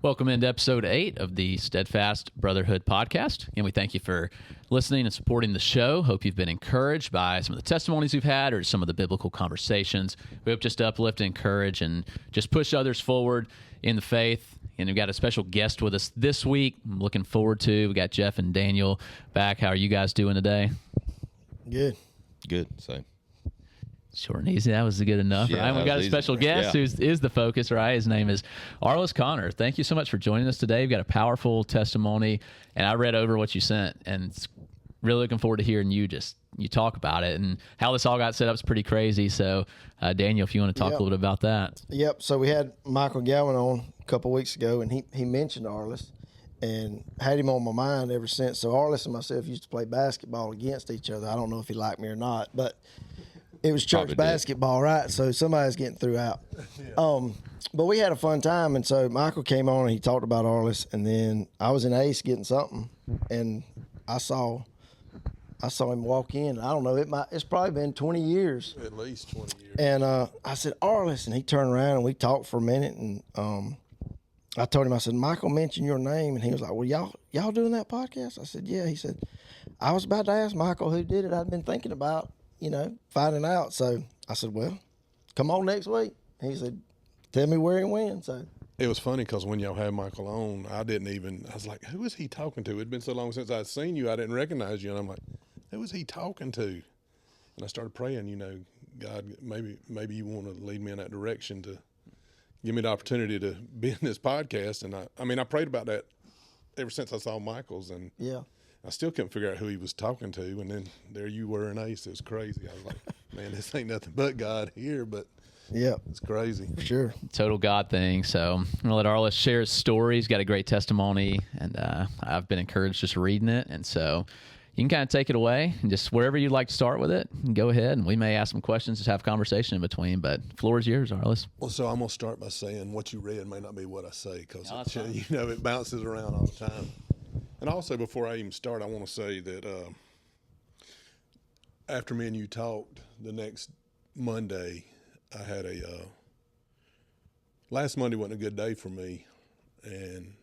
Welcome into episode 8 of the Steadfast Brotherhood podcast. And we thank you for listening and supporting the show. Hope you've been encouraged by some of the testimonies we've had or some of the biblical conversations. We hope just to uplift, encourage, and just push others forward in the faith. And we've got a special guest with us this week. I'm looking forward to. We got Jeff and Daniel back. How are you guys doing today? Good. Same. Short and easy. That was good enough, Yeah, right? We've got a special guest who is the focus, right? His name is Aryless Connor. Thank you so much for joining us today. We've got a powerful testimony, and I read over what you sent, and really looking forward to hearing you talk about it. And how this all got set up is pretty crazy. So, Daniel, if you want to talk a little bit about that. Yep. So we had Michael Gowan on a couple of weeks ago, and he mentioned Aryless and had him on my mind ever since. So Aryless and myself used to play basketball against each other. I don't know if he liked me or not, but it was church basketball, right? So somebody's getting through out. Yeah. But we had a fun time, and so Michael came on and he talked about Aryless, and then I was in Ace getting something, and I saw him walk in. I don't know, it's probably been 20 years. At least 20 years. And I said, Aryless, and he turned around and we talked for a minute, and I told him, I said, Michael mentioned your name, and he was like, well, y'all doing that podcast? I said, yeah. He said, I was about to ask Michael who did it. I'd been thinking about finding out. So I said, well, come on next week. He said, tell me where and when. So it was funny because when y'all had Michael on, I was like, who is he talking to? It'd been so long since I'd seen you, I didn't recognize you. And I'm like, who is he talking to? And I started praying, God, maybe you want to lead me in that direction to give me the opportunity to be in this podcast. And I prayed about that ever since I saw Michael's, and yeah. I still couldn't figure out who he was talking to, and then there you were in Ace. It was crazy. I was like, man, this ain't nothing but God here, but yeah, it's crazy. For sure. Total God thing. So I'm going to let Aryless share his story. He's got a great testimony, and I've been encouraged just reading it. And so you can kind of take it away, and just wherever you'd like to start with it, go ahead, and we may ask some questions, just have conversation in between, but floor is yours, Aryless. Well, so I'm going to start by saying what you read may not be what I say, because it bounces around all the time. And also, before I even start, I want to say that after me and you talked, the next Monday, I had last Monday wasn't a good day for me, and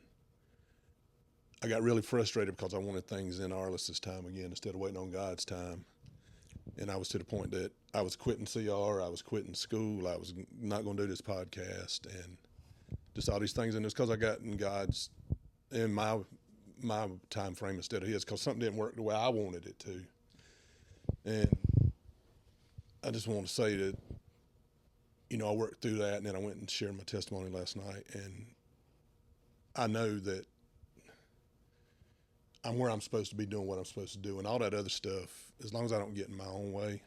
I got really frustrated because I wanted things in Aryless's time again instead of waiting on God's time. And I was to the point that I was quitting CR, I was quitting school, I was not going to do this podcast, and just all these things. And it's because I got in my time frame instead of his, because something didn't work the way I wanted it to. And I just want to say that, I worked through that, and then I went and shared my testimony last night, and I know that I'm where I'm supposed to be doing what I'm supposed to do, and all that other stuff, as long as I don't get in my own way,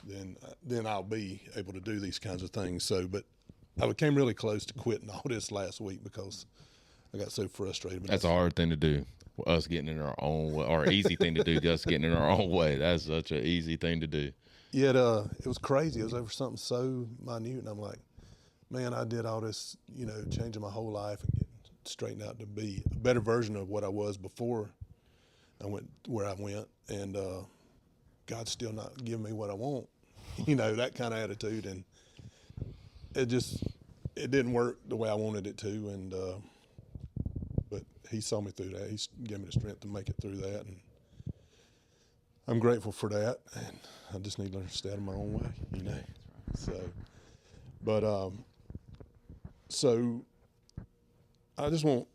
then I'll be able to do these kinds of things. So, but I came really close to quitting all this last week because I got so frustrated. That's a hard thing to do, us getting in our own way, or easy thing to do, us getting in our own way. That's such an easy thing to do. Yeah, it was crazy. It was over something so minute, and I'm like, man, I did all this, changing my whole life and getting straightened out to be a better version of what I was before I went where I went, and God's still not giving me what I want, that kind of attitude, and it didn't work the way I wanted it to, and but he saw me through that. He gave me the strength to make it through that, and I'm grateful for that, and I just need to learn to stay out of my own way, So, but so I just want.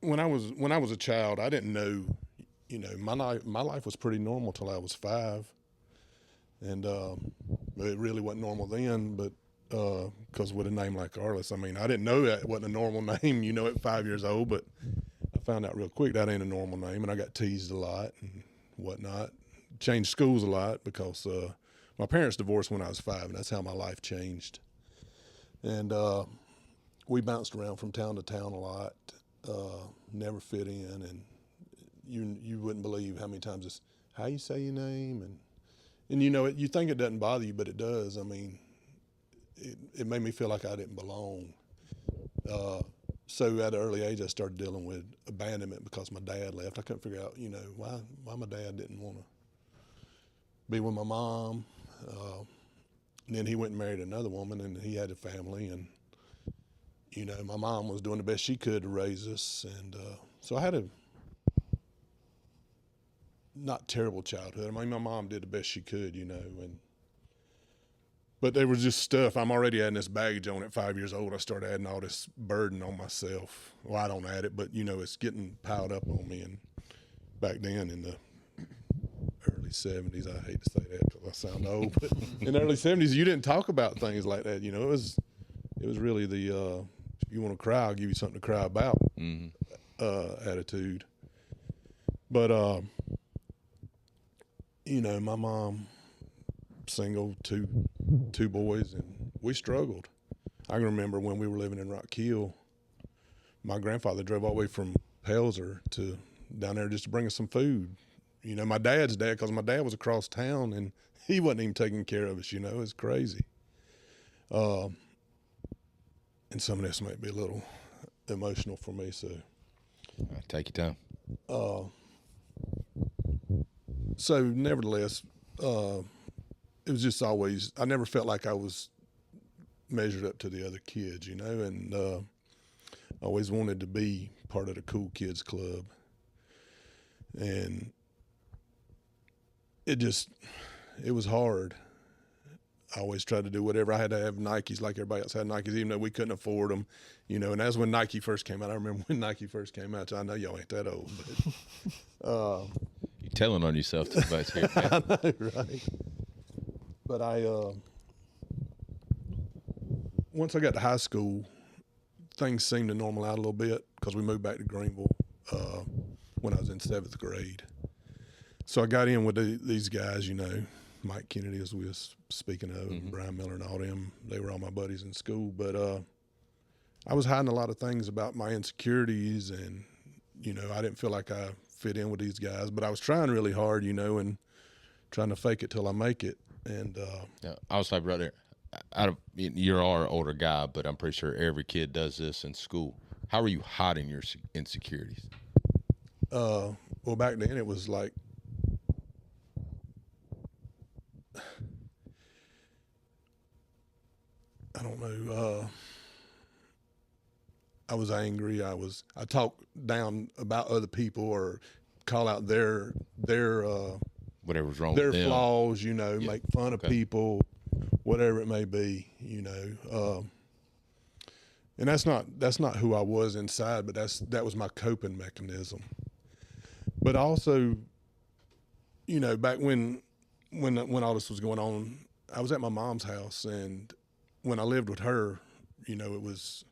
When I was a child, I didn't know, my life was pretty normal till I was 5, and it really wasn't normal then. But because with a name like Aryless, I didn't know that wasn't a normal name, at 5 years old. But I found out real quick that ain't a normal name, and I got teased a lot and whatnot. Changed schools a lot because my parents divorced when I was 5, and that's how my life changed. And we bounced around from town to town a lot, never fit in, and you wouldn't believe how many times it's how you say your name, and you think it doesn't bother you, but it does. It made me feel like I didn't belong. So at an early age, I started dealing with abandonment because my dad left. I couldn't figure out, why my dad didn't want to be with my mom. And then he went and married another woman, and he had a family, and you know, my mom was doing the best she could to raise us. And so I had a not terrible childhood. I mean, my mom did the best she could, you know, but there was just stuff. I'm already adding this baggage on at 5 years old. I started adding all this burden on myself. Well, I don't add it, but, you know, it's getting piled up on me. And back then in the early 70s, I hate to say that because I sound old, but in the early 70s, you didn't talk about things like that. You know, it was really the if you want to cry, I'll give you something to cry about attitude. But, you know, my mom, single, two boys, and we struggled. I can remember when we were living in Rock Hill, my grandfather drove all the way from Pelzer to down there just to bring us some food. You know, my dad's dad, because my dad was across town, and he wasn't even taking care of us, you know. It's crazy. And some of this might be a little emotional for me, so. Take your time. So, nevertheless, it was just always, I never felt like I was measured up to the other kids, you know, and I always wanted to be part of the cool kids club. And it was hard. I always tried to do whatever. I had to have Nikes like everybody else had Nikes, even though we couldn't afford them, you know. And that's when Nike first came out. I remember when Nike first came out. So I know y'all ain't that old, but You're telling on yourself too much here. I know, right? But once I got to high school, things seemed to normal out a little bit because we moved back to Greenville when I was in 7th grade. So I got in with these guys, you know, Mike Kennedy, as we was speaking of, and Brian Miller and all them. They were all my buddies in school. But I was hiding a lot of things about my insecurities, and, you know, I didn't feel like I fit in with these guys. But I was trying really hard, you know, and trying to fake it till I make it. And Yeah, I was like, brother, you're our older guy, but I'm pretty sure every kid does this in school. How are you hiding your insecurities? well, back then it was like, I don't know. I was angry. I talked down about other people or call out their Whatever's wrong their with them. flaws, you know, make fun of people, whatever it may be, you know. And that's not who I was inside, but that was my coping mechanism. But also, you know, back when all this was going on, I was at my mom's house, and when I lived with her, you know, it was,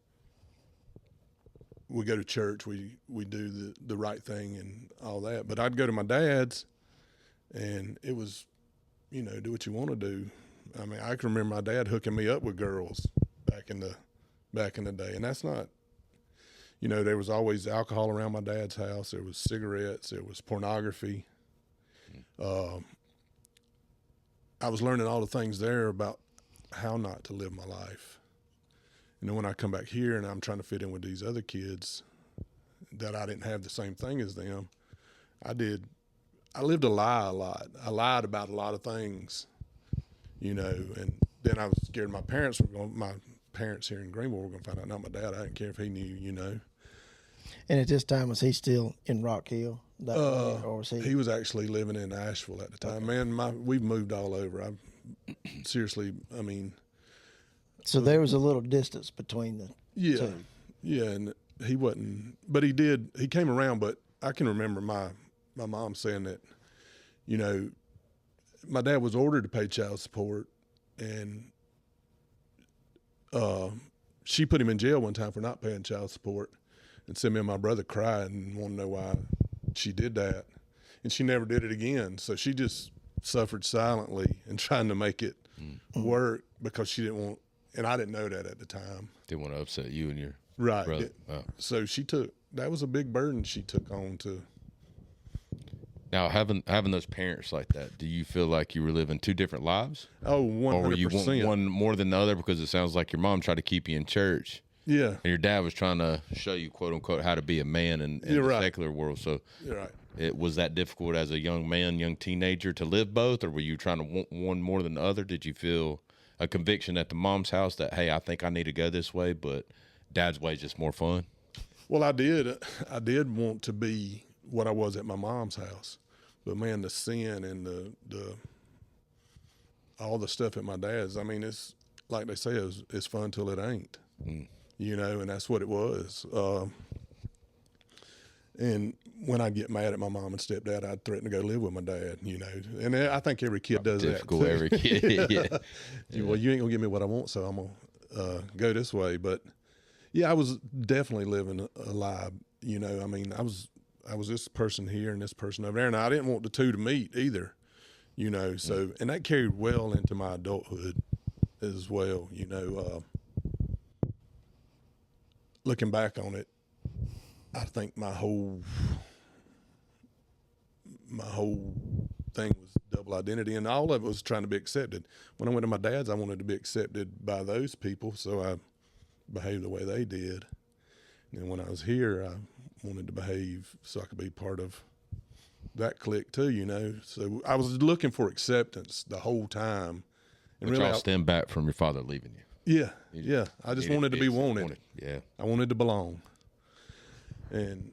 we go to church, we do the right thing and all that. But I'd go to my dad's, and it was, you know, do what you want to do. I mean, I can remember my dad hooking me up with girls back in the day, and that's not, you know, there was always alcohol around my dad's house. There was cigarettes. There was pornography. I was learning all the things there about how not to live my life. And then when I come back here and I'm trying to fit in with these other kids that I didn't have the same thing as them, I lived a lie a lot. I lied about a lot of things, you know, and then I was scared my parents here in Greenville were going to find out. Not my dad. I didn't care if he knew, you know. And at this time, was he still in Rock Hill? Or was he? He was actually living in Asheville at the time. Okay. Man, we've moved all over. Seriously, I mean. So there was a little distance between the two. Yeah, and he wasn't, but he came around, but I can remember my mom saying that, you know, my dad was ordered to pay child support, and she put him in jail one time for not paying child support, and sent me and my brother crying and wanted to know why she did that. And she never did it again. So she just suffered silently and trying to make it work because she didn't want, and I didn't know that at the time. Didn't want to upset you and your right. brother. So that was a big burden she took on to. Now, having those parents like that, do you feel like you were living two different lives? Oh, 100%. Or were you one more than the other? Because it sounds like your mom tried to keep you in church. Yeah. And your dad was trying to show you, quote unquote, how to be a man in the secular world. So you're right. Was that difficult as a young man, young teenager to live both, or were you trying to want one more than the other? Did you feel a conviction at the mom's house that, hey, I think I need to go this way, but Dad's way is just more fun? Well, I did want to be what I was at my mom's house, but man, the sin and the all the stuff at my dad's. I mean, it's like they say, it's fun till it ain't. You know, and that's what it was. And when I get mad at my mom and stepdad, I'd threaten to go live with my dad. You know, and I think every kid does Difficult, that. every kid. Yeah. Well, you ain't gonna give me what I want, so I'm gonna go this way. But yeah, I was definitely living a lie. You know, I mean, I was this person here and this person over there, and I didn't want the two to meet either. You know, so and that carried well into my adulthood as well. You know, looking back on it, I think my whole thing was double identity, and all of it was trying to be accepted. When I went to my dad's, I wanted to be accepted by those people, so I behaved the way they did. And when I was here, I wanted to behave so I could be part of that clique too, you know. So I was looking for acceptance the whole time. And Which really, all stemmed back from your father leaving you. yeah. I just wanted to be wanted. Yeah. I wanted to belong. And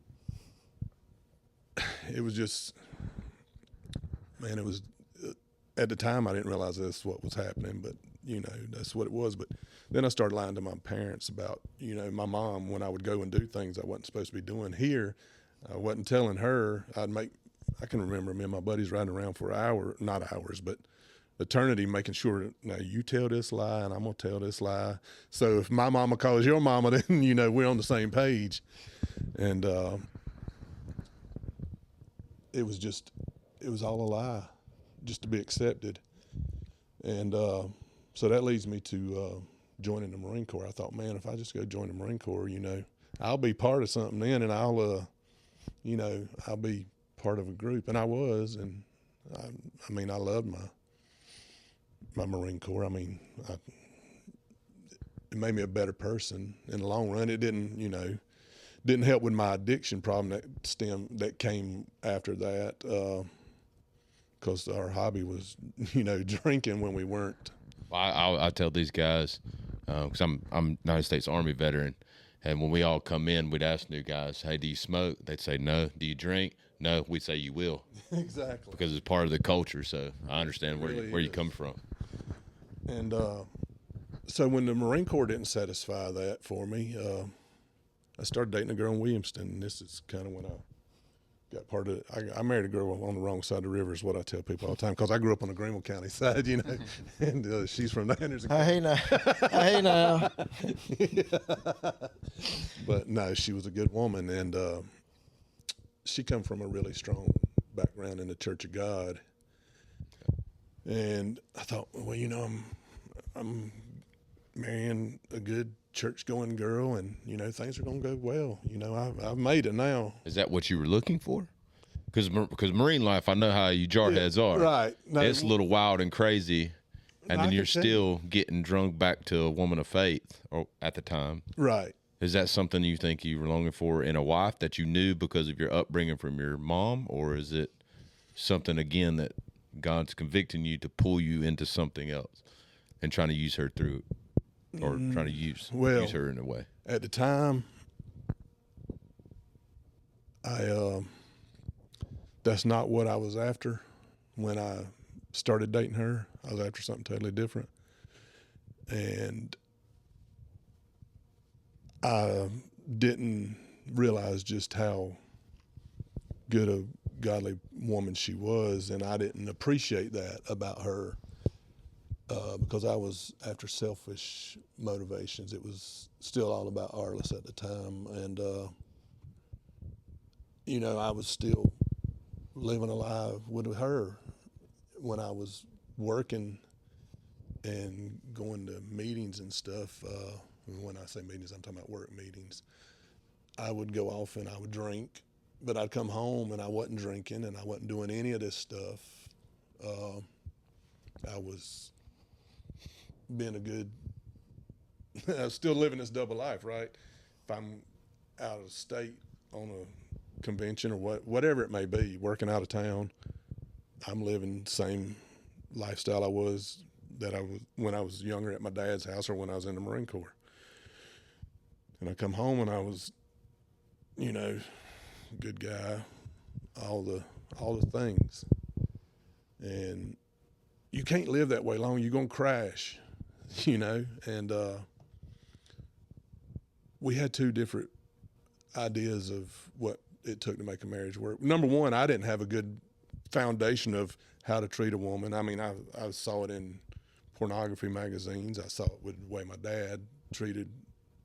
it was just, man, it was, at the time I didn't realize that's what was happening, but, you know, that's what it was. But then I started lying to my parents about, you know, my mom, when I would go and do things I wasn't supposed to be doing here, I wasn't telling her. I can remember me and my buddies riding around for not hours, but eternity, making sure, now you tell this lie and I'm going to tell this lie. So if my mama calls your mama, then, you know, we're on the same page. And it was all a lie, just to be accepted. And so that leads me to joining the Marine Corps. I thought, man, if I just go join the Marine Corps, you know, I'll be part of something then, and I'll be part of a group. And I was, and I mean, I loved my Marine Corps. I mean, it made me a better person in the long run. It didn't help with my addiction problem that came after that, because our hobby was, you know, drinking when we weren't. I tell these guys, because I'm United States Army veteran, and when we all come in, we'd ask new guys, hey, do you smoke? They'd say no. Do you drink? No. We'd say you will. Exactly. Because it's part of the culture, so I understand where you come from. And so when the Marine Corps didn't satisfy that for me, I started dating a girl in Williamston, and this is kind of when I got part of it. I married a girl on the wrong side of the river is what I tell people all the time, because I grew up on the Greenville County side, you know, and she's from Anderson County. Hey now. But no, she was a good woman, and she come from a really strong background in the Church of God. And I thought, well, you know, I'm marrying a good church-going girl, and, you know, things are going to go well. You know, I've made it now. Is that what you were looking for? Because Marine life, I know how you jarheads are. Right. No, it's a little wild and crazy, and then I you're can still getting drunk back to a woman of faith at the time. Right. Is that something you think you were longing for in a wife that you knew because of your upbringing from your mom, or is it something, again, that God's convicting you to pull you into something else and trying to use her through it, or trying to use her in a way? At the time, that's not what I was after when I started dating her. I was after something totally different. And I didn't realize just how good a godly woman she was, and I didn't appreciate that about her, because I was after selfish motivations. It was still all about Aryless at the time, and you know, I was still living a life with her when I was working and going to meetings and stuff. When I say meetings, I'm talking about work meetings. I would go off and I would drink, but I'd come home and I wasn't drinking and I wasn't doing any of this stuff. I was being I was still living this double life, right? If I'm out of state on a convention or whatever it may be, working out of town, I'm living the same lifestyle I was when I was younger at my dad's house or when I was in the Marine Corps. And I come home and I was, good guy, all the things. And you can't live that way long. You're going to crash, And we had two different ideas of what it took to make a marriage work. Number one, I didn't have a good foundation of how to treat a woman. I mean, I saw it in pornography magazines. I saw it with the way my dad treated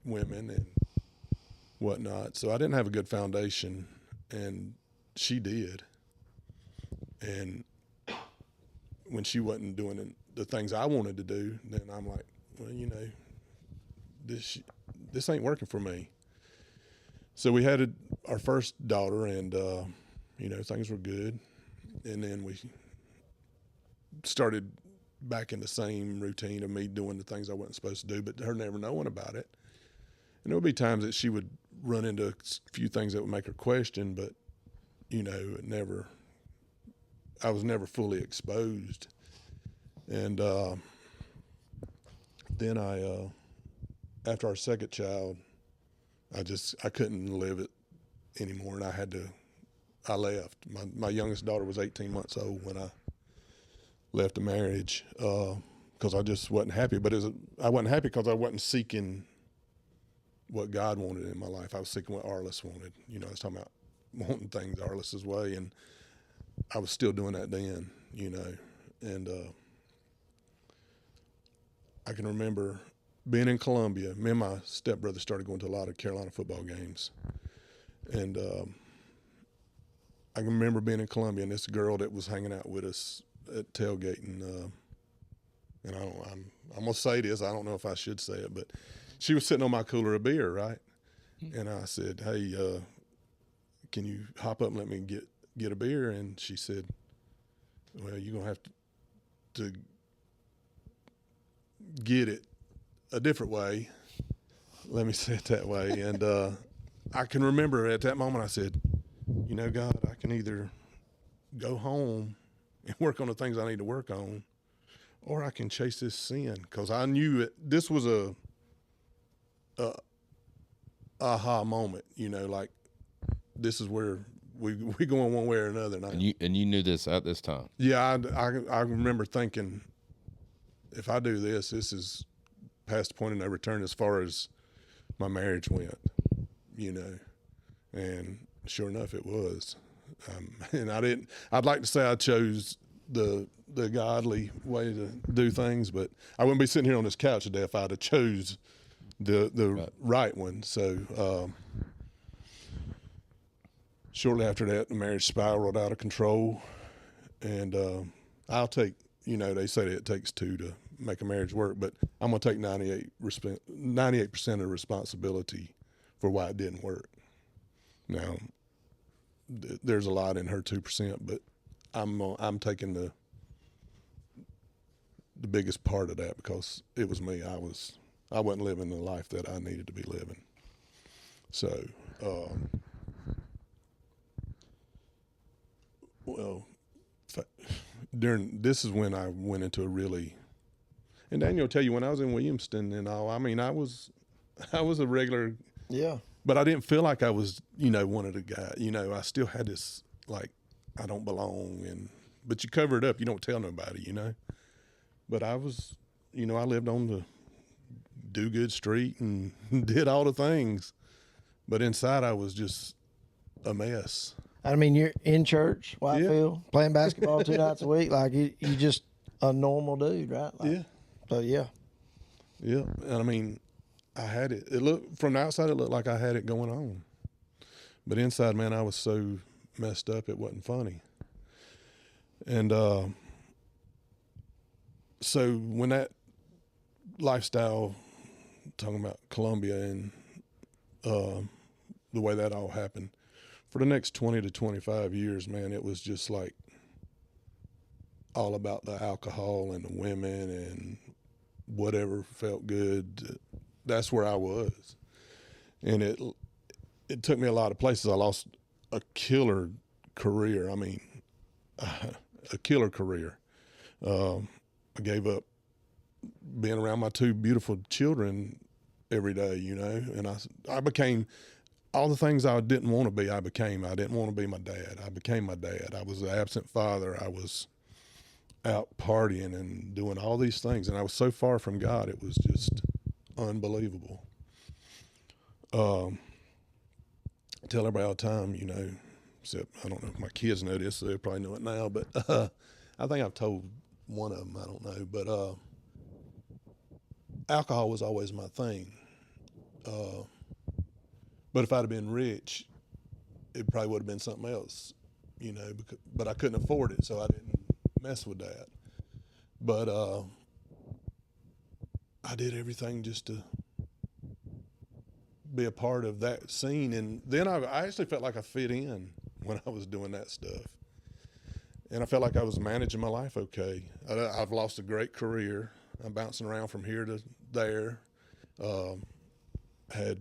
women and whatnot. So I didn't have a good foundation, and she did. And when she wasn't doing the things I wanted to do, then I'm like, well, this ain't working for me. So we had our first daughter, and things were good. And then we started back in the same routine of me doing the things I wasn't supposed to do, but her never knowing about it. And there would be times that she would run into a few things that would make her question, but I was never fully exposed. And then after our second child, I couldn't live it anymore, and I left. My youngest daughter was 18 months old when I left the marriage because I just wasn't happy. But I wasn't happy because I wasn't seeking what God wanted in my life. I was seeking what Aryless wanted. I was talking about wanting things Aryless's way, and I was still doing that then, And I can remember being in Columbia. Me and my stepbrother started going to a lot of Carolina football games. And I can remember being in Columbia, and this girl that was hanging out with us at tailgating, and I'm going to say this, I don't know if I should say it, but she was sitting on my cooler of beer, right? And I said, hey, can you hop up and let me get a beer? And she said, well, you're going to have to get it a different way. Let me say it that way. And I can remember at that moment I said, God, I can either go home and work on the things I need to work on, or I can chase this sin, because I knew this was a aha moment, like this is where we going one way or another. And you knew this at this time? Yeah, I remember thinking, if I do this, this is past the point of no return as far as my marriage went, and sure enough, it was. And I'd like to say I chose the godly way to do things, but I wouldn't be sitting here on this couch today if I'd have chose the right one. So shortly after that, the marriage spiraled out of control, and I'll take, they say that it takes two to make a marriage work, but I'm going to take 98% of the responsibility for why it didn't work. Now, there's a lot in her 2%, but I'm taking the biggest part of that because it was me. I wasn't living the life that I needed to be living. So, this is when I went into a really, and Daniel will tell you, when I was in Williamston and all, I mean, I was a regular. Yeah. But I didn't feel like I was, one of the guys. I still had this, like, I don't belong. But you cover it up. You don't tell nobody, But I was, I lived on the do-good street and did all the things. But inside I was just a mess. I mean, you're in church, Whitefield, playing basketball 2 nights a week. Like, you just a normal dude, right? Like, yeah. So, yeah. Yeah. And I mean, I had it. It looked, from the outside, it looked like I had it going on. But inside, man, I was so messed up, it wasn't funny. And so when that lifestyle, talking about Columbia and the way that all happened, for the next 20 to 25 years, man, it was just like all about the alcohol and the women and whatever felt good. That's where I was. And it took me a lot of places. I lost a killer career. I mean, a killer career. I gave up being around my 2 beautiful children every day, you know. And I became all the things I didn't want to be. I became. I didn't want to be my dad. I became my dad. I was an absent father. I was out partying and doing all these things, and I was so far from God. It was just unbelievable. I tell everybody all the time, you know, except I don't know if my kids know this, so they probably know it now, but I think I've told one of them, I don't know, but alcohol was always my thing. But if I'd have been rich, it probably would have been something else, you know, but I couldn't afford it, so I didn't mess with that. But I did everything just to be a part of that scene, and then I actually felt like I fit in when I was doing that stuff, and I felt like I was managing my life okay. I've lost a great career. I'm bouncing around from here to there. Had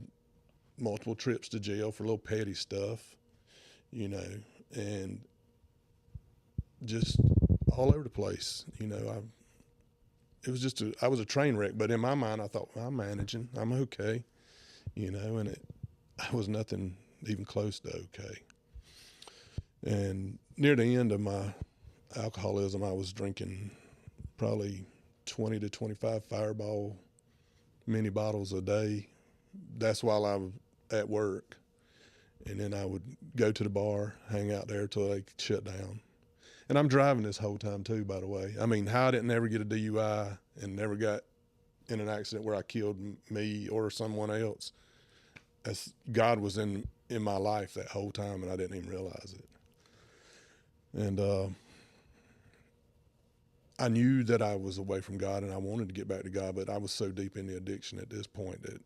multiple trips to jail for little petty stuff, you know, and just all over the place, you know. I was a train wreck, but in my mind I thought, well, I'm managing, I'm okay, you know, and I was nothing even close to okay. And near the end of my alcoholism, I was drinking probably 20 to 25 Fireball mini bottles a day. That's while I was at work. And then I would go to the bar, hang out there till they shut down. And I'm driving this whole time too, by the way. I mean, how I didn't ever get a DUI and never got in an accident where I killed me or someone else. As God was in my life that whole time, and I didn't even realize it. And I knew that I was away from God, and I wanted to get back to God, but I was so deep in the addiction at this point that,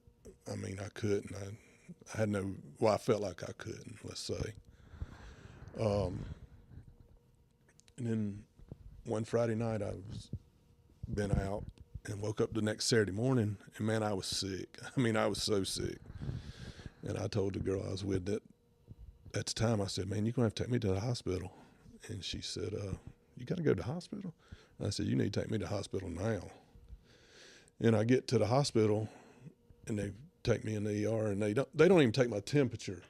I mean, I couldn't. I had no, well, I felt like I couldn't, let's say. And then one Friday night, been out and woke up the next Saturday morning, and man, I was sick. I mean, I was so sick. And I told the girl I was with that at the time, I said, man, you're going to have to take me to the hospital. And she said, you got to go to the hospital? And I said, you need to take me to the hospital now. And I get to the hospital, and they take me in the ER, and they don't even take my temperature.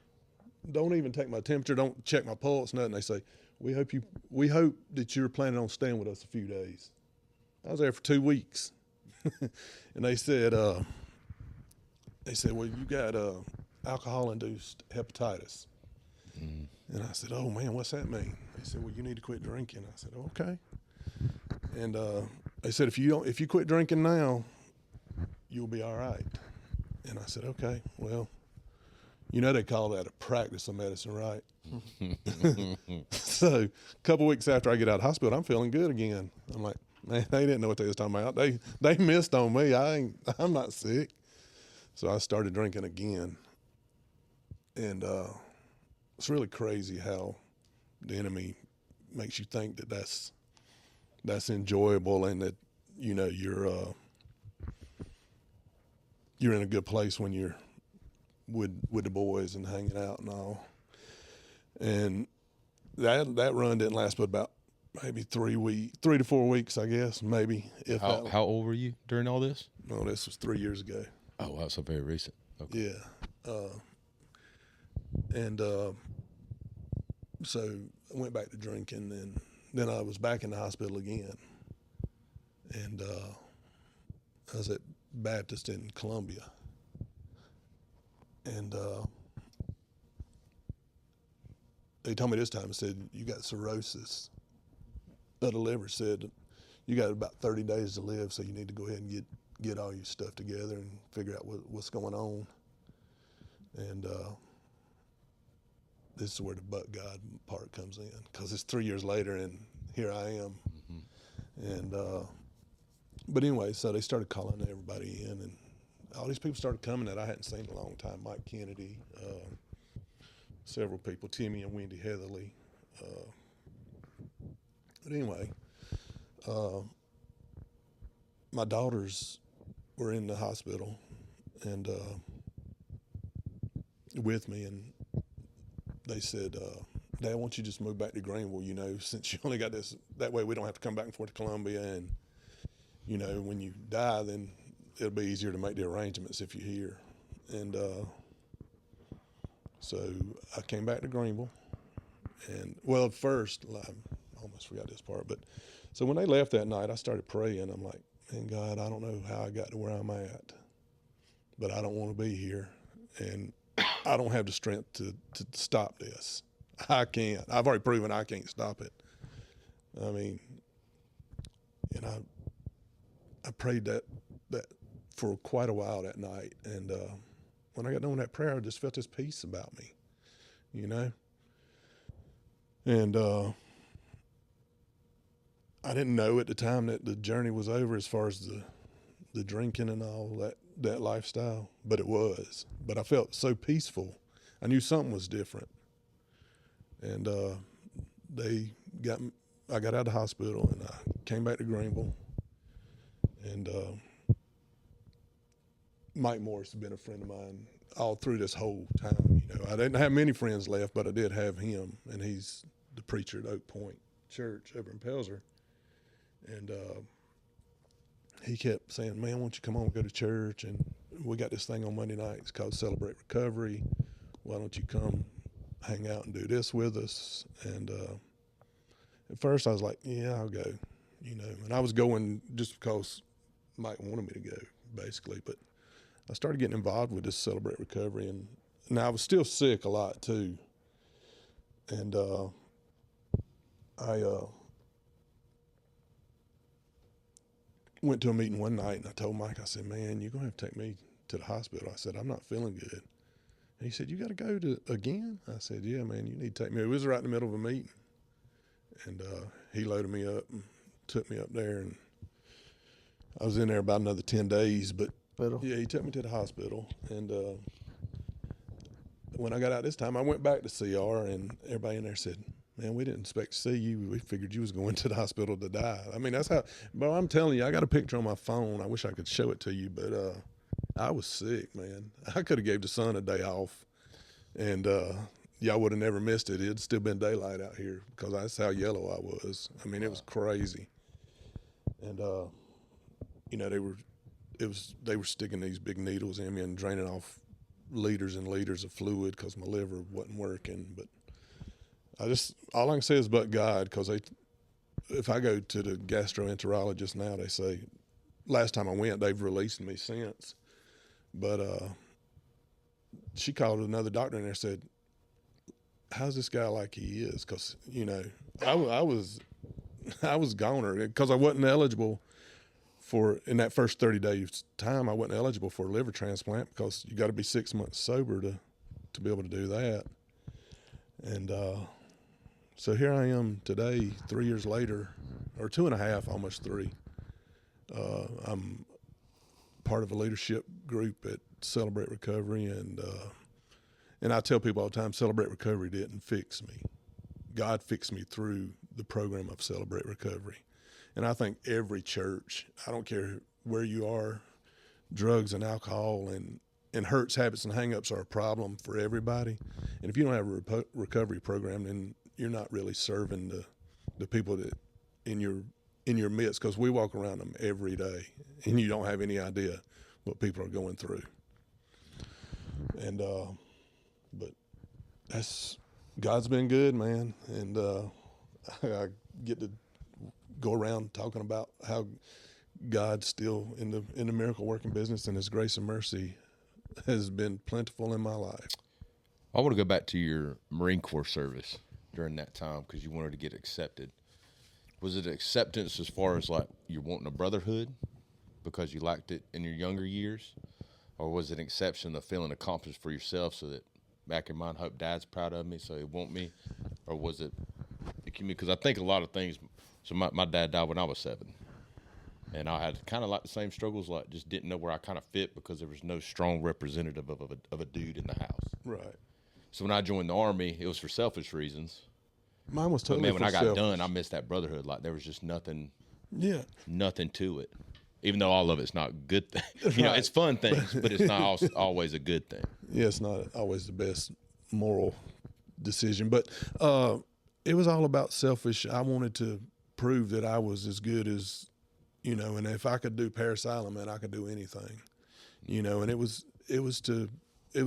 Don't even take my temperature. Don't check my pulse, nothing. They say, we hope that you're planning on staying with us a few days. I was there for 2 weeks. And they said, well, you got alcohol-induced hepatitis. Mm. And I said, oh man, what's that mean? They said, well, you need to quit drinking. I said, okay. And they said, if you quit drinking now, you'll be all right. And I said, okay, well, you know, they call that a practice of medicine, right? So a couple weeks after I get out of the hospital, I'm feeling good again. I'm like, man, they didn't know what they was talking about. They missed on me. I'm not sick. So I started drinking again. And it's really crazy how the enemy makes you think that that's enjoyable, and that, you know, you're in a good place when you're with the boys and hanging out and all. And that run didn't last but about maybe 3 to 4 weeks, I guess, maybe. How old were you during all this? No, this was 3 years ago. Oh, wow, so very recent. Okay. Yeah. So I went back to drinking, and then I was back in the hospital again. And I was at Baptist in Columbia. And they told me this time, said, you got cirrhosis of the liver. Said, you got about 30 days to live, so you need to go ahead and get all your stuff together and figure out what's going on. And this is where the but God part comes in, because it's 3 years later, and here I am. Mm-hmm. And but anyway, so they started calling everybody in, and all these people started coming that I hadn't seen in a long time. Mike Kennedy, several people, Timmy and Wendy Heatherly. But anyway, my daughters were in the hospital and with me, and they said, Dad, why don't you just move back to Greenville, you know, since you only got this, that way we don't have to come back and forth to Columbia, and, you know, when you die, then it'll be easier to make the arrangements if you're here. And so I came back to Greenville. And, well, first, I almost forgot this part, but so when they left that night, I started praying. I'm like, man, God, I don't know how I got to where I'm at, but I don't want to be here. And I don't have the strength to stop this. I can't. I've already proven I can't stop it. I mean, and I prayed that for quite a while that night. And when I got done with that prayer, I just felt this peace about me, you know? And I didn't know at the time that the journey was over as far as the drinking and all that lifestyle, but it was. But I felt so peaceful. I knew something was different. And I got out of the hospital and I came back to Greenville. And Mike Morris has been a friend of mine all through this whole time. You know, I didn't have many friends left, but I did have him, and he's the preacher at Oak Point Church over in Pelzer. And he kept saying, man, why don't you come on, go to church? And we got this thing on Monday night. It's called Celebrate Recovery. Why don't you come hang out and do this with us? And at first I was like, yeah, I'll go, you know. And I was going just because Mike wanted me to go, basically. But I started getting involved with this Celebrate Recovery. And I was still sick a lot, too. And I went to a meeting one night, and I told Mike, I said, man, you're going to have to take me to the hospital. I said, I'm not feeling good. And he said, you got to go to again? I said, yeah, man, you need to take me. It was right in the middle of a meeting. And he loaded me up and took me up there, and I was in there about another 10 days. But, yeah, he took me to the hospital. And when I got out this time, I went back to CR, and everybody in there said, man, we didn't expect to see you. We figured you was going to the hospital to die. I mean, that's how, but I'm telling you, I got a picture on my phone. I wish I could show it to you, but I was sick, man. I could have gave the sun a day off, and y'all would have never missed it. It'd still been daylight out here because that's how yellow I was. I mean, it was crazy. And, you know, they were sticking these big needles in me and draining off liters and liters of fluid because my liver wasn't working. But all I can say is but God, because if I go to the gastroenterologist now, they say, last time I went, they've released me since. But she called another doctor in there and said, how's this guy like he is? Because, you know, I was goner because I wasn't eligible for, in that first 30 days time, I wasn't eligible for a liver transplant because you got to be 6 months sober to be able to do that. And so here I am today, 3 years later, or 2.5, almost 3. I'm part of a leadership group at Celebrate Recovery, and I tell people all the time, Celebrate Recovery didn't fix me. God fixed me through the program of Celebrate Recovery. And I think every church, I don't care where you are, drugs and alcohol and hurts, habits, and hang-ups are a problem for everybody. And if you don't have a recovery program, then you're not really serving the people that in your midst, because we walk around them every day, and you don't have any idea what people are going through. And but God's been good, man, and I get to go around talking about how God's still in the miracle working business, and His grace and mercy has been plentiful in my life. I want to go back to your Marine Corps service during that time because you wanted to get accepted. Was it acceptance as far as like you're wanting a brotherhood because you liked it in your younger years? Or was it an exception of feeling accomplished for yourself so that back in mind, hope Dad's proud of me so he want me? Or was it, because I think a lot of things, so my dad died when I was 7. And I had kind of like the same struggles, like just didn't know where I kind of fit because there was no strong representative of a dude in the house. Right. So when I joined the Army, it was for selfish reasons. Mine was totally But man, when I got selfish. done, I missed that brotherhood. Like there was just nothing to it. Even though all of it's not good things. You know, it's fun things, but it's not always a good thing. Yeah, it's not always the best moral decision. But it was all about selfish. I wanted to prove that I was as good as you know, and if I could do parasailing, man, I could do anything, you know, and it was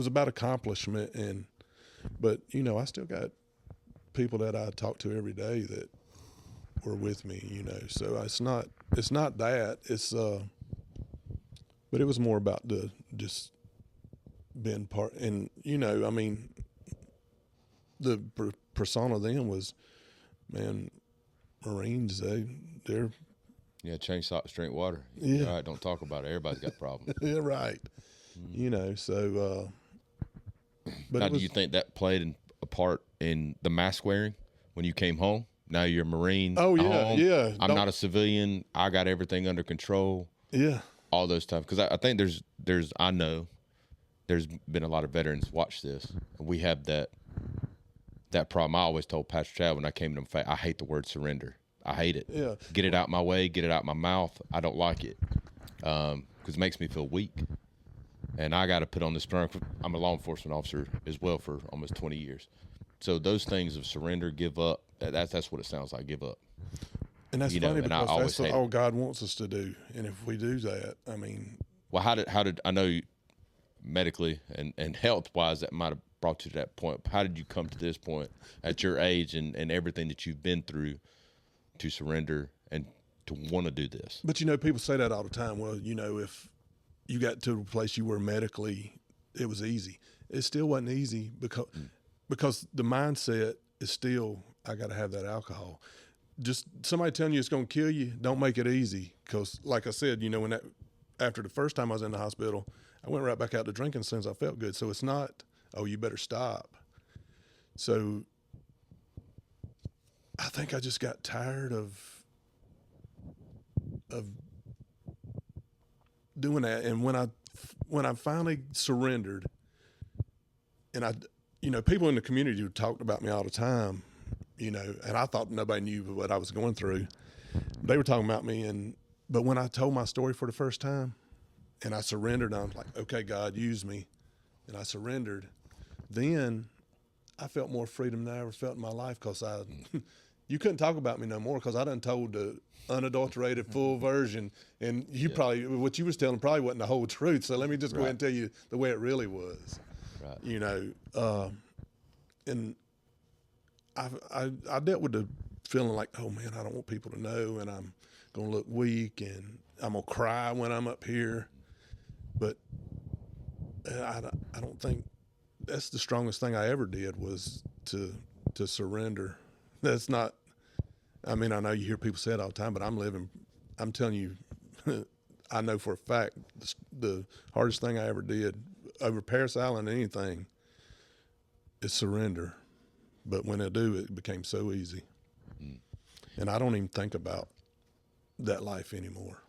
about accomplishment. But, you know, I still got people that I talk to every day that were with me, you know, so it's not that, but it was more about just being part, and, you know, I mean, the persona then was, man, Marines, they're change socks, drink water. Yeah. All right, don't talk about it. Everybody's got problems. yeah, right. You know, so but Now, do you think that played a part in the mask wearing when you came home? Now you're a Marine. Oh, yeah, home. yeah. I'm not a civilian. I got everything under control. yeah, All those times, because I think I know there's been a lot of veterans watch this, and we have that problem. I always told Pastor Chad when I came to him, I hate the word surrender. I hate it. Yeah. Get it out my way. Get it out my mouth. I don't like it because it makes me feel weak. And I got to put on this front. I'm a law enforcement officer as well for almost 20 years. So those things of surrender, give up, that's what it sounds like, give up. and that's You know, funny and I because always that's hate all God wants us to do, and if we do that, I mean, Well, how did I know you medically and health-wise that might have brought you to that point? How did you come to this point at your age and everything that you've been through to surrender and to want to do this? but, you know, people say that all the time. Well, you know, if you got to a place you were medically, it was easy. It still wasn't easy because the mindset is still, I got to have that alcohol. Just somebody telling you it's going to kill you, don't make it easy. Because, like I said, you know, after the first time I was in the hospital, I went right back out to drinking as soon as I felt good. So it's not, oh, you better stop. So I think I just got tired of doing that. And when I finally surrendered, and you know, people in the community who talked about me all the time, you know, and I thought nobody knew what I was going through. They were talking about me, but when I told my story for the first time, and I surrendered, I was like, okay, God, use me, and I surrendered. Then I felt more freedom than I ever felt in my life because you couldn't talk about me no more because I done told the unadulterated full version, and you probably, what you was telling probably wasn't the whole truth. So let me just go ahead and tell you the way it really was. Right. You know, and I dealt with the feeling like, oh man, I don't want people to know, and I'm gonna look weak, and I'm gonna cry when I'm up here. But I don't think that's the strongest thing I ever did was to surrender. That's not. I mean, I know you hear people say it all the time, but I'm telling you, I know for a fact the hardest thing I ever did over parasailing and anything is surrender. But when I do, it became so easy. And I don't even think about that life anymore.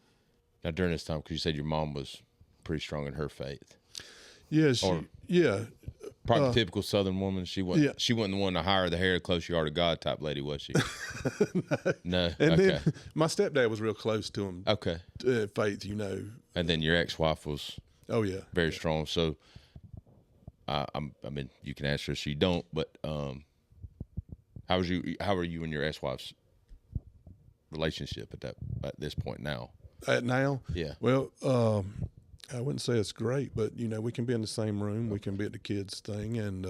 Now, during this time, because you said your mom was pretty strong in her faith. Yeah, Probably typical Southern woman. She wasn't. Yeah. She wasn't the one to hire the hair, the closer you are to God type lady, was she? No. And Okay. then my stepdad was real close to him. Okay. Faith, you know. And then your ex-wife was Oh yeah, very strong. So, I mean, you can answer if you don't, but how are you and your ex-wife's relationship at this point now? now. Yeah. Well, I wouldn't say it's great, but you know, we can be in the same room. We can be at the kids' thing, and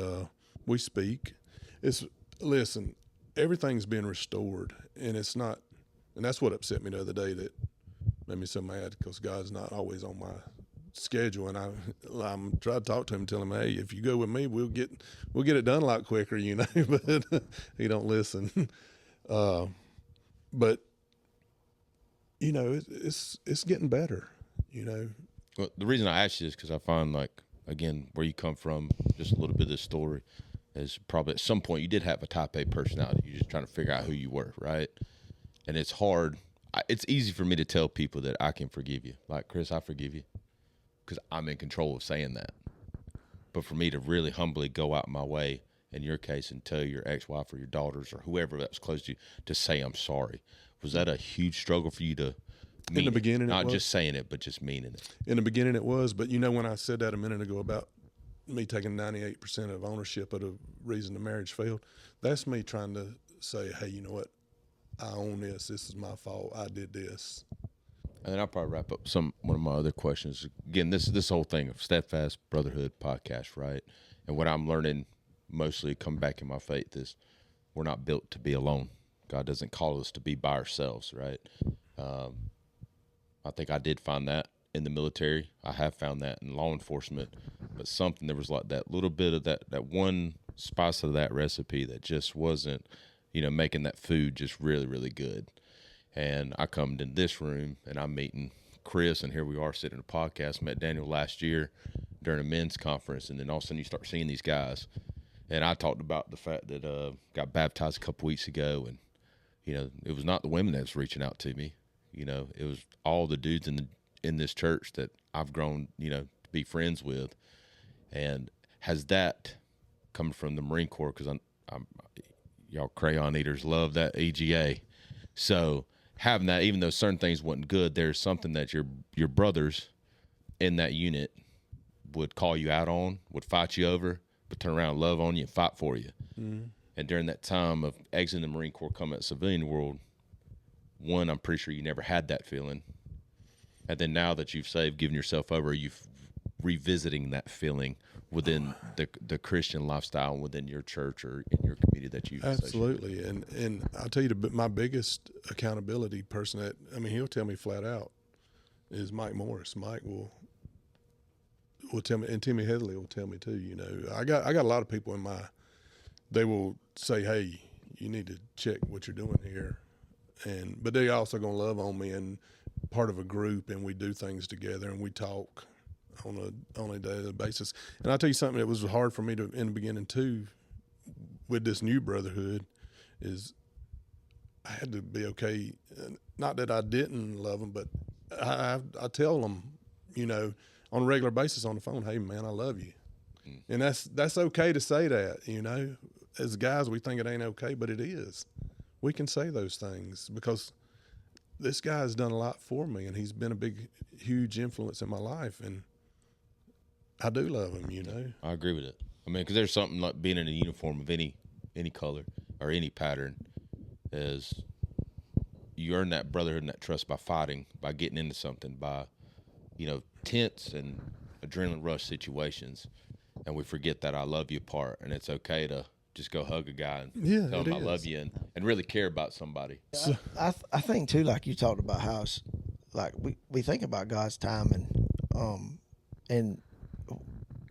we speak. Listen, everything's been restored, and it's not. And that's what upset me the other day. That made me so mad because God's not always on my schedule, and I'm trying to talk to him, tell him, hey, if you go with me, we'll get it done a lot quicker, you know. But he don't listen. But you know, it's getting better, you know. Well, the reason I asked you is because I find, like, again, where you come from, just a little bit of this story is probably at some point you did have a type A personality. You're just trying to figure out who you were, right? And it's hard. It's easy for me to tell people that I can forgive you. Like, Chris, I forgive you because I'm in control of saying that. But for me to really humbly go out my way, in your case, and tell your ex-wife or your daughters or whoever that's close to you to say I'm sorry, was that a huge struggle for you to mean In the beginning, not it was. just saying it, but just meaning it? In the beginning, it was, but you know, when I said that a minute ago about me taking 98% of ownership of the reason the marriage failed, that's me trying to say, hey, you know what? I own this. This is my fault. I did this. And then I'll probably wrap up one of my other questions. Again, this whole thing of Steadfast Brotherhood podcast, right? And what I'm learning mostly coming back in my faith is we're not built to be alone. God doesn't call us to be by ourselves, right? I think I did find that in the military. I have found that in law enforcement, but there was like that little bit of that one spice of that recipe that just wasn't, making that food just really, really good. And I come in this room and I'm meeting Chris, and here we are sitting in a podcast. Met Daniel last year during a men's conference, and then all of a sudden you start seeing these guys. And I talked about the fact that got baptized a couple weeks ago, and it was not the women that was reaching out to me. It was all the dudes in this church that I've grown, to be friends with. And has that come from the Marine Corps? Because y'all crayon eaters love that EGA. So having that, even though certain things wasn't good, there's something that your brothers in that unit would call you out on, would fight you over, but turn around and love on you and fight for you. Mm-hmm. And during that time of exiting the Marine Corps, coming at the civilian world, one, I'm pretty sure you never had that feeling. And then now that you've given yourself over, you've revisiting that feeling within the Christian lifestyle within your church or in your community that you absolutely. And I'll tell you, my biggest accountability person he'll tell me flat out is Mike Morris. Mike will tell me, and Timmy Headley will tell me too. I got a lot of people they will say, hey, you need to check what you're doing here. But they also gonna love on me and part of a group, and we do things together and we talk on a daily basis. And I'll tell you something that was hard for me in the beginning too, with this new brotherhood, is I had to be okay. Not that I didn't love them, but I tell them, on a regular basis on the phone, hey man, I love you. And that's okay to say that, as guys, we think it ain't okay, but it is. We can say those things because this guy has done a lot for me, and he's been a big, huge influence in my life, and I do love him, I agree with it. Because there's something like being in a uniform of any color or any pattern is you earn that brotherhood and that trust by fighting, by getting into something, by, tense and adrenaline rush situations, and we forget that I love you part, and it's okay to just go hug a guy and tell him I love you and really care about somebody. I think too, like you talked about how it's like we think about God's timing, and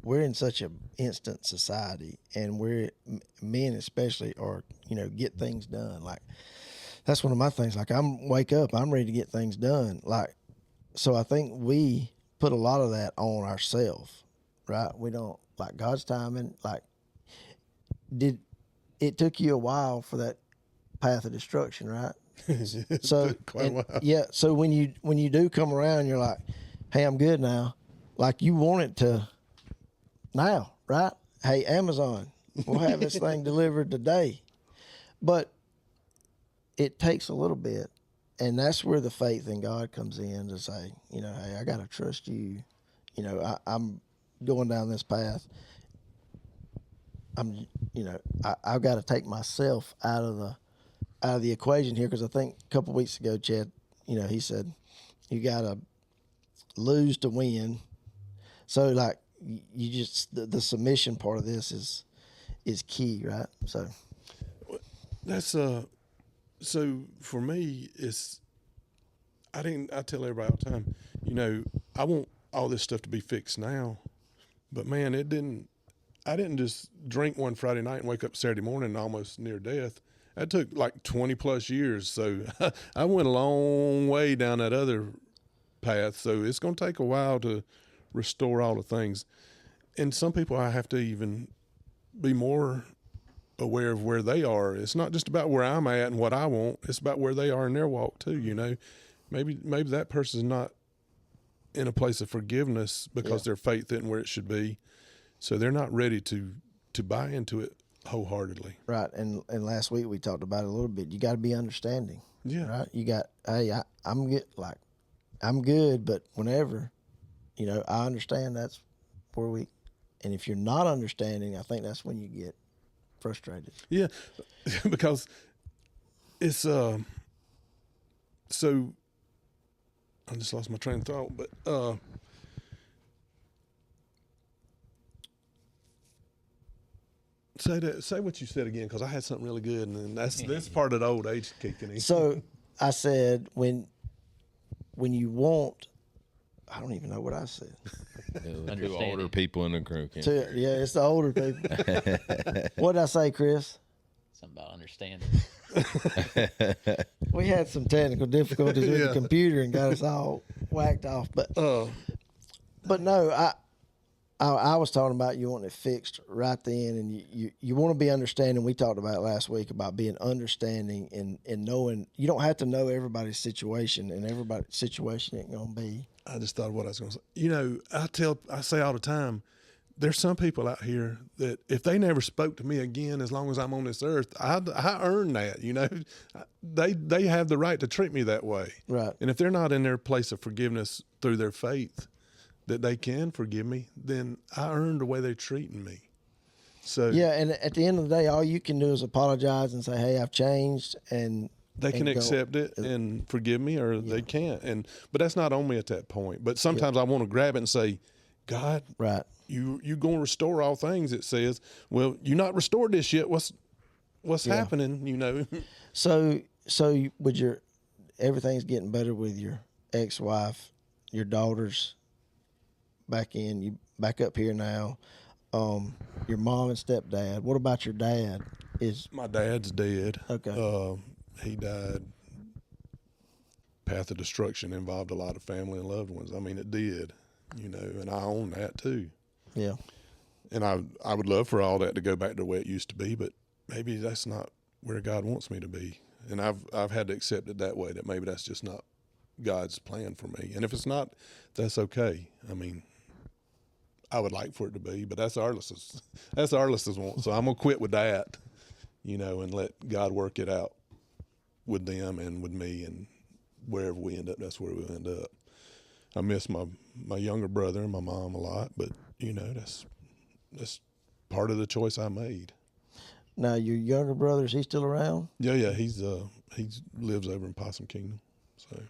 we're in such an instant society, and men especially are, get things done. Like that's one of my things. Like I'm ready to get things done. Like, so I think we put a lot of that on ourselves, right? We don't like God's timing. Like, it took you a while for that path of destruction, right? So quite a while. Yeah. So when you do come around, you're like, hey, I'm good now. Like you want it to now, right? Hey, Amazon, we'll have this thing delivered today. But it takes a little bit. And that's where the faith in God comes in to say, hey, I got to trust you. I'm going down this path. I've got to take myself out of the equation here, because I think a couple of weeks ago, Chad, he said you got to lose to win. So like you just the submission part of this is key, right? So that's so for me I tell everybody all the time, I want all this stuff to be fixed now, but man, I didn't just drink one Friday night and wake up Saturday morning almost near death. That took like 20 plus years. So I went a long way down that other path. So it's going to take a while to restore all the things. And some people, I have to even be more aware of where they are. It's not just about where I'm at and what I want. It's about where they are in their walk too. Maybe that person's not in a place of forgiveness because their faith isn't where it should be. So they're not ready to buy into it wholeheartedly. Right. And last week we talked about it a little bit. You got to be understanding. Yeah. Right. You got, hey, I'm good, but whenever, I understand that's where and if you're not understanding, I think that's when you get frustrated. Yeah. Because it's, so I just lost my train of thought, but say what you said again, because I had something really good, and then that's part of the old age kicking in. So I said, when you want, I don't even know what I said. Two older people in the crew. Yeah, it's the older people. What did I say, Chris? Something about understanding. We had some technical difficulties with the computer and got us all whacked off. But no, I was talking about you wanting it fixed right then, and you want to be understanding. We talked about it last week about being understanding and knowing. You don't have to know everybody's situation, and everybody's situation ain't gonna be. I just thought of what I was going to say. You know, I say all the time, there's some people out here that if they never spoke to me again, as long as I'm on this earth, I earn that. You know, they have the right to treat me that way. Right. And if they're not in their place of forgiveness through their faith, that they can forgive me, then I earned the way they're treating me. So yeah, and at the end of the day, all you can do is apologize and say, "Hey, I've changed," and they can accept it and forgive me, or they can't. But that's not on me at that point. But sometimes I want to grab it and say, God, right, you going to restore all things. It says, well, you not restored this yet. What's happening? You know. So with everything's getting better with your ex-wife, your daughters you back up here now. Your mom and stepdad. What about your dad? My dad's dead. Okay. He died. Path of destruction involved a lot of family and loved ones. I mean, it did, you know, and I own that too. Yeah. And I would love for all that to go back to the way it used to be, but maybe that's not where God wants me to be. And I've had to accept it that way, that maybe that's just not God's plan for me. And if it's not, that's okay. I mean, I would like for it to be, but that's Aryless's want. So I'm gonna quit with that, you know, and let God work it out with them and with me, and wherever we end up, that's where we'll end up. I miss my younger brother and my mom a lot, but you know, that's part of the choice I made. Now, your younger brother, is he still around? Yeah, he lives over in Possum Kingdom, so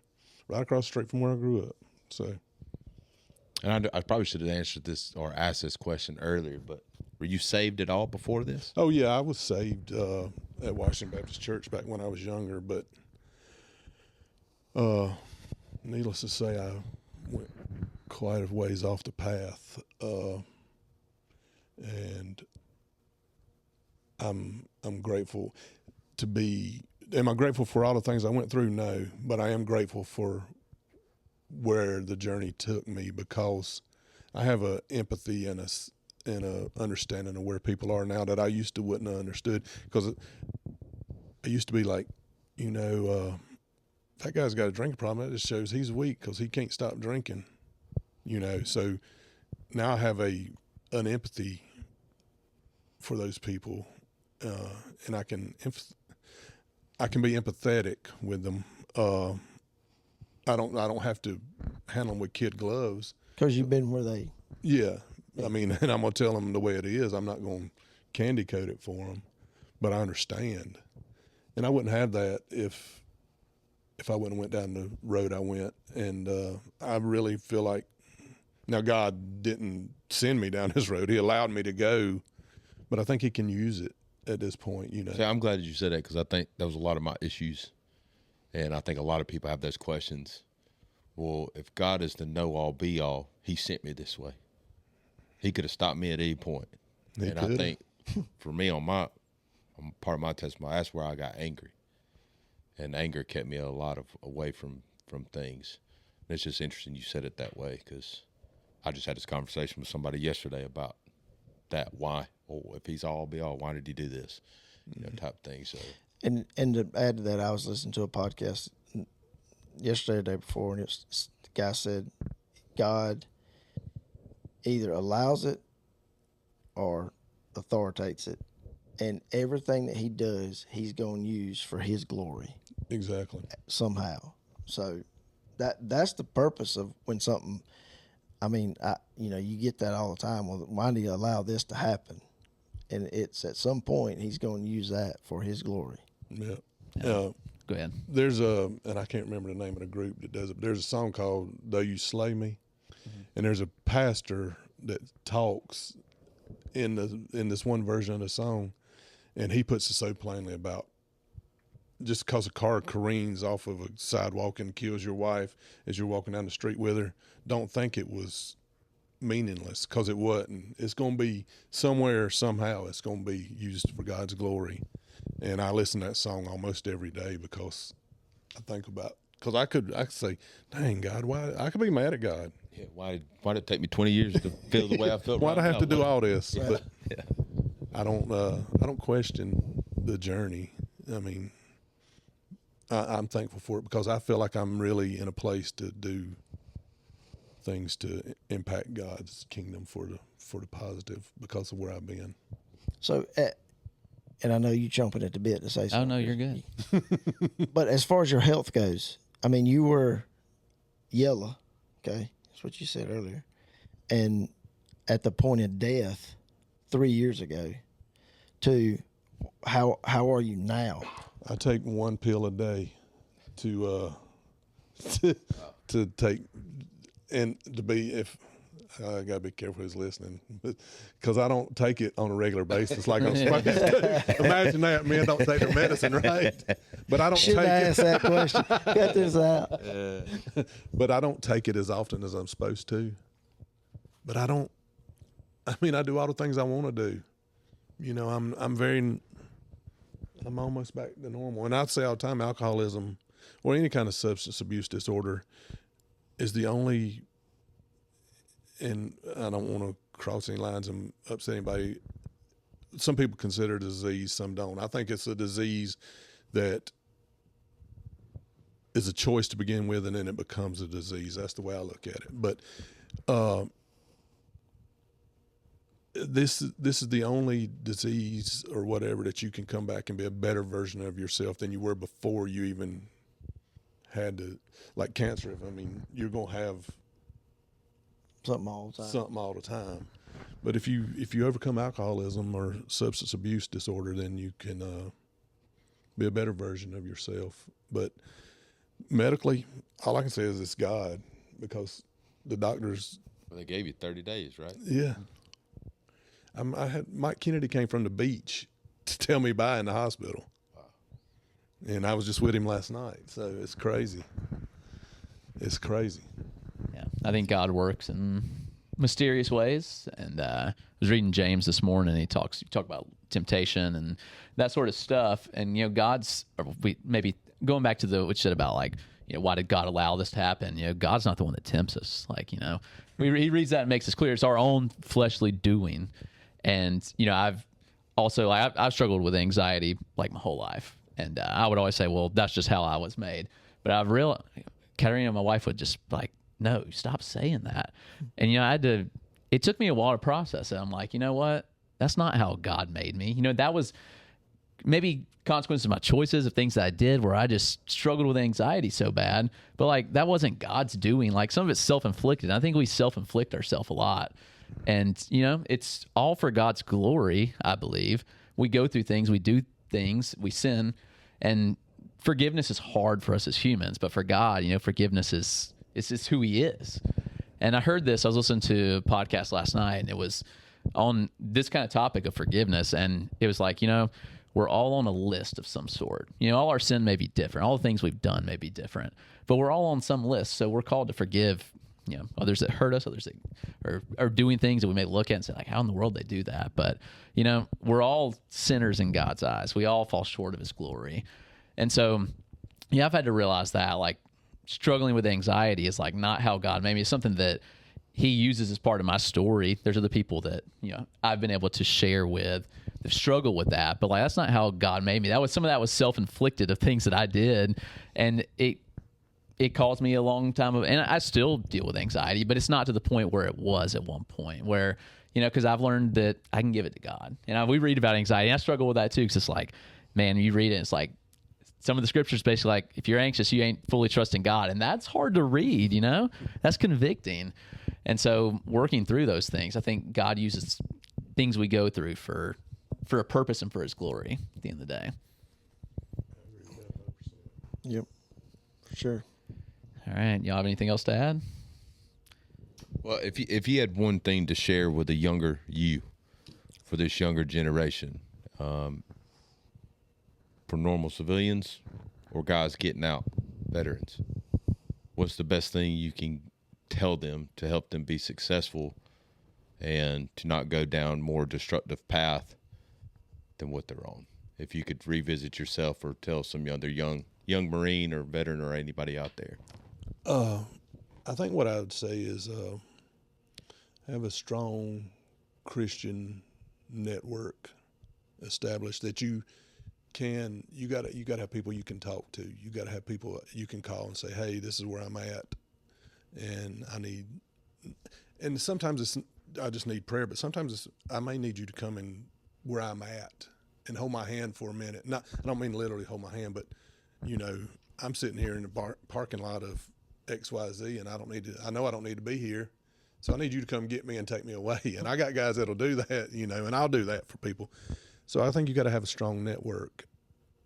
right across the street from where I grew up. So, and I probably should have answered this or asked this question earlier, but were you saved at all before this? Oh yeah, I was saved at Washington Baptist Church back when I was younger, but needless to say, I went quite a ways off the path, and I'm grateful to be. Am I grateful for all the things I went through? No, but I am grateful for where the journey took me, because I have a empathy and a understanding of where people are now that I used to wouldn't have understood, because I used to be like, you know, that guy's got a drinking problem. That just shows he's weak because he can't stop drinking, you know. So now I have an empathy for those people, and I can be empathetic with them. I don't have to handle them with kid gloves. Because you've been where they. Yeah. I mean, and I'm going to tell them the way it is. I'm not going to candy coat it for them, but I understand. And I wouldn't have that if I wouldn't have went down the road I went. And I really feel like, now God didn't send me down this road. He allowed me to go, but I think he can use it at this point, you know. See, I'm glad that you said that, because I think that was a lot of my issues. And I think a lot of people have those questions. Well, if God is the know-all, be-all, he sent me this way. He could have stopped me at any point. I think for me, on part of my testimony, that's where I got angry. And anger kept me a lot away from things. And it's just interesting you said it that way, because I just had this conversation with somebody yesterday about that. Why? Oh, if he's all be all, why did he do this? You know, type thing. So. And to add to that, I was listening to a podcast yesterday or the day before, and the guy said God either allows it or authoritates it, and everything that he does, he's going to use for his glory. Exactly. Somehow. So that's the purpose of when something. I mean, you get that all the time. Well, why do you allow this to happen? And it's at some point he's going to use that for his glory. Yeah. Go ahead. There's and I can't remember the name of the group that does it, but there's a song called Though You Slay Me. And there's a pastor that talks in this one version of the song, and he puts it so plainly about just because a car careens off of a sidewalk and kills your wife as you're walking down the street with her, don't think it was meaningless, because it wasn't. It's going to be somewhere, somehow, it's going to be used for God's glory. And I listen to that song almost every day because I think about, because I could say, dang, God, why? I could be mad at God. Yeah, why did it take me 20 years to feel the way I felt? Why'd I have to do all this? Yeah. But Yeah. I don't question the journey. I mean, I'm thankful for it because I feel like I'm really in a place to do things to impact God's kingdom for the positive because of where I've been. So, and I know you chomping at the bit to say something. Oh, no, you're good. But as far as your health goes, I mean, you were yellow, okay? That's what you said earlier. And at the point of death 3 years ago to how are you now? I take one pill a day to take, and to be, if I gotta be careful who's listening, because I don't take it on a regular basis like I'm supposed to. Imagine that, men don't take their medicine, right? But I don't Should take I it. ask that question? Cut this out. But I don't take it as often as I'm supposed to. But I do all the things I want to do. You know, I'm almost back to normal. And I'd say all the time, alcoholism or any kind of substance abuse disorder is the only, and I don't want to cross any lines and upset anybody. Some people consider it a disease, some don't. I think it's a disease that is a choice to begin with, and then it becomes a disease. That's the way I look at it. But this is the only disease or whatever that you can come back and be a better version of yourself than you were before you even had to, like cancer. You're going to have Something all the time. But if you overcome alcoholism or substance abuse disorder, then you can be a better version of yourself. But medically, all I can say is it's God, because the doctors. Well, they gave you 30 days, right? Yeah. Mike Kennedy came from the beach to tell me bye in the hospital. Wow. And I was just with him last night. So it's crazy. It's crazy. Yeah, I think God works in mysterious ways. And I was reading James this morning, and he talked about temptation and that sort of stuff. And, you know, maybe going back to what you said about, like, you know, why did God allow this to happen? You know, God's not the one that tempts us. Like, you know, he reads that and makes it clear it's our own fleshly doing. And, you know, I've struggled with anxiety like my whole life. And I would always say, well, that's just how I was made. But I've realized, Katarina, my wife, would just like, no, stop saying that. And, you know, it took me a while to process it. I'm like, you know what? That's not how God made me. You know, that was maybe consequences of my choices, of things that I did where I just struggled with anxiety so bad. But, like, that wasn't God's doing. Like, some of it's self-inflicted. I think we self-inflict ourselves a lot. And, you know, it's all for God's glory, I believe. We go through things, we do things, we sin, and forgiveness is hard for us as humans. But for God, you know, forgiveness is just who he is. And I heard this, I was listening to a podcast last night, and it was on this kind of topic of forgiveness. And it was like, you know, we're all on a list of some sort. You know, all our sin may be different. All the things we've done may be different. But we're all on some list. So we're called to forgive, you know, others that hurt us, others that are doing things that we may look at and say, like, how in the world they do that? But, you know, we're all sinners in God's eyes. We all fall short of his glory. And so, yeah, I've had to realize that, like, struggling with anxiety is, like, not how God made me. It's something that he uses as part of my story. There's other people that, you know, I've been able to share with that struggle with that. But, like, that's not how God made me. Some of that was self-inflicted of things that I did. And it caused me a long time and I still deal with anxiety, but it's not to the point where it was at one point where, you know, because I've learned that I can give it to God. And we read about anxiety, and I struggle with that too, because it's like, man, you read it, it's like some of the scriptures basically like, if you're anxious, you ain't fully trusting God. And that's hard to read, you know, that's convicting. And so working through those things, I think God uses things we go through for a purpose and for his glory at the end of the day. Yep, for sure. All right. Y'all have anything else to add? Well, if you had one thing to share with a younger you, for this younger generation, for normal civilians or guys getting out, veterans, what's the best thing you can tell them to help them be successful and to not go down more destructive path than what they're on? If you could revisit yourself or tell some other young Marine or veteran or anybody out there. I think what I would say is have a strong Christian network established that you got to have people you can talk to. You got to have people you can call and say, hey, this is where I'm at, and and sometimes I just need prayer, but sometimes I may need you to come in where I'm at and hold my hand for a minute. I don't mean literally hold my hand, but I'm sitting here in the parking lot of XYZ, and I know I don't need to be here. So I need you to come get me and take me away. And I got guys that'll do that, and I'll do that for people. So I think you got to have a strong network.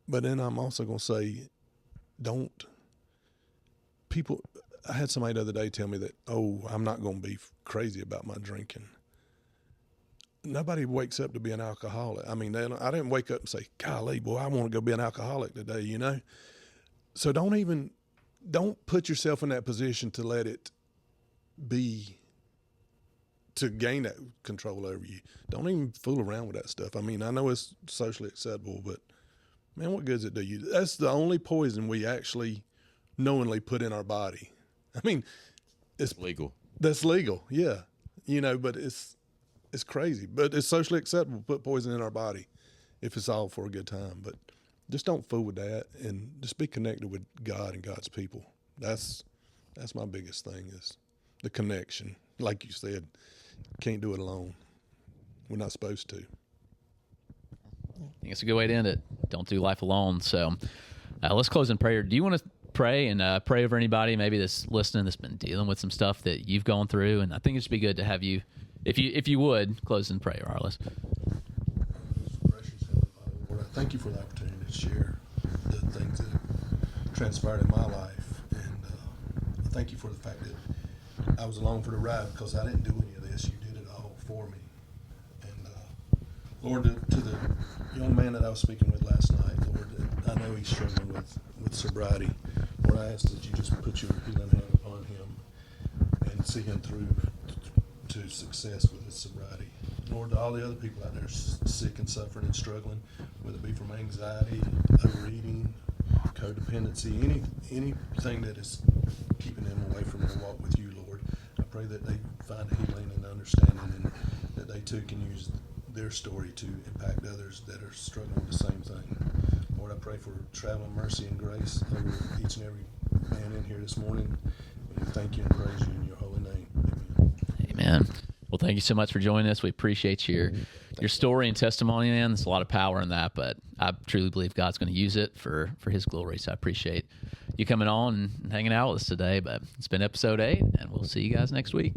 But then I'm also going to say, I had somebody the other day tell me that, I'm not going to be crazy about my drinking. Nobody wakes up to be an alcoholic. I mean, I didn't wake up and say, golly, boy, I want to go be an alcoholic today, So don't put yourself in that position to let it be, to gain that control over you. Don't even fool around with that stuff. I mean, I know it's socially acceptable, but man, what good does it do you? That's the only poison we actually knowingly put in our body. I mean, it's Legal. That's legal, yeah. But it's crazy. But it's socially acceptable to put poison in our body if it's all for a good time. But just don't fool with that, and just be connected with God and God's people. That's my biggest thing, is the connection. Like you said, can't do it alone. We're not supposed to. I think it's a good way to end it. Don't do life alone. So let's close in prayer. Do you want to pray and pray over anybody maybe that's listening that's been dealing with some stuff that you've gone through? And I think it should be good to have you, if you would, close in prayer, Aryless. Gracious Heavenly Father, Lord, I thank you for the opportunity to share the things that have transpired in my life. And I thank you for the fact that I was along for the ride, because I didn't do any of this. You did it all for me. And Lord, to the young man that I was speaking with last night, Lord, I know he's struggling with sobriety. Lord, I ask that you just put your healing hand upon him and see him through to success with his sobriety. Lord, to all the other people out there sick and suffering and struggling, whether it be from anxiety, overeating, codependency, anything that is keeping them away from their walk with you, Lord, I pray that they find healing and understanding, and that they too can use their story to impact others that are struggling with the same thing. Lord, I pray for traveling mercy and grace over each and every man in here this morning. And we thank you and praise you in your holy name. Amen. Amen. Well, thank you so much for joining us. We appreciate your story and testimony, man. There's a lot of power in that, but I truly believe God's going to use it for his glory. So I appreciate you coming on and hanging out with us today. But it's been episode 8, and we'll see you guys next week.